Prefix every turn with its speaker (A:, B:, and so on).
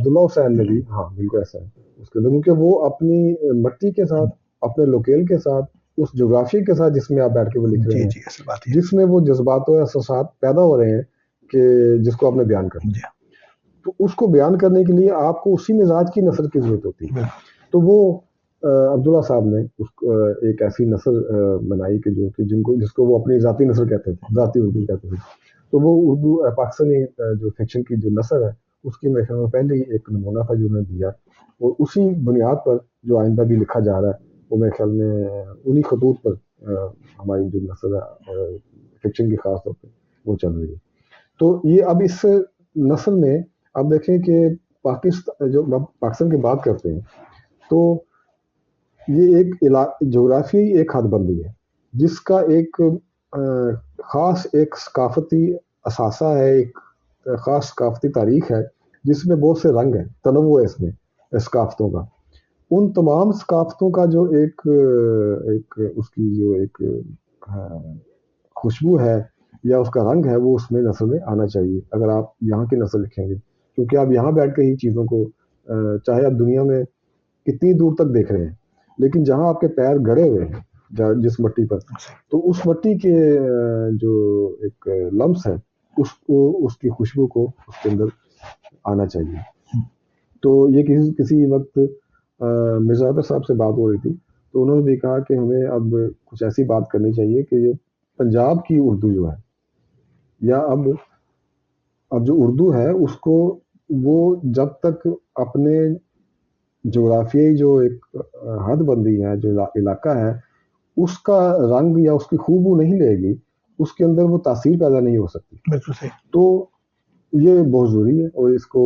A: عبداللہ حسین نے بھی ہاں بالکل ایسا ہے اس کے اندر، کیونکہ وہ اپنی مٹی کے ساتھ، اپنے لوکیل کے ساتھ، اس جغرافی کے ساتھ جس میں آپ بیٹھ کے وہ لکھ رہے ہیں، جس میں وہ جذبات و احساسات پیدا ہو رہے ہیں کہ جس کو آپ نے بیان کرنا ہے، تو اس کو بیان کرنے کے لیے آپ کو اسی مزاج کی نثر کی ضرورت ہوتی ہے. تو وہ عبداللہ صاحب نے ایک ایسی نثر بنائی کہ جس کو وہ اپنی ذاتی نثر کہتے تھے، ذاتی اردو کہتے تھے. تو وہ اردو پاکستانی جو فکشن کی جو نثر ہے اس کی میرے خیال میں پہلے ہی ایک نمونہ تھا جو انہوں نے دیا، اور اسی بنیاد پر جو آئندہ بھی لکھا جا رہا ہے وہ میرے خیال میں انہی خطوط پر ہماری جو نثر ہے فکشن کی خاص طور پہ وہ چل رہی ہے. تو یہ اب اس نثر میں آپ دیکھیں کہ پاکستان کی بات کرتے ہیں تو یہ ایک جغرافیائی ایک حد بندی ہے جس کا ایک خاص ایک ثقافتی اثاثہ ہے، ایک خاص ثقافتی تاریخ ہے جس میں بہت سے رنگ ہیں، تنوع ہے اس میں ثقافتوں کا. ان تمام ثقافتوں کا جو ایک اس کی جو ایک خوشبو ہے یا اس کا رنگ ہے وہ اس میں نثر میں آنا چاہیے اگر آپ یہاں کی نثر لکھیں گے، کیونکہ آپ یہاں بیٹھ کے ہی چیزوں کو چاہے آپ دنیا میں کتنی دور تک دیکھ رہے ہیں، لیکن جہاں آپ کے پیر گڑے ہوئے ہیں جس مٹی پر، تو اس مٹی کے جو ایک لمس ہے اس کی خوشبو کو اس کے اندر آنا چاہیے. تو یہ کسی وقت مرزا ظفر صاحب سے بات ہو رہی تھی تو انہوں نے بھی کہا کہ ہمیں اب کچھ ایسی بات کرنی چاہیے کہ یہ پنجاب کی اردو جو ہے یا اب جو اردو ہے اس کو وہ جب تک اپنے جغرافیائی جو ایک حد بندی ہے جو علاقہ ہے اس کا رنگ یا اس کی خوبو نہیں لے گی، اس کے اندر وہ تاثیر پیدا نہیں ہو سکتی. تو یہ بہت ضروری ہے اور اس کو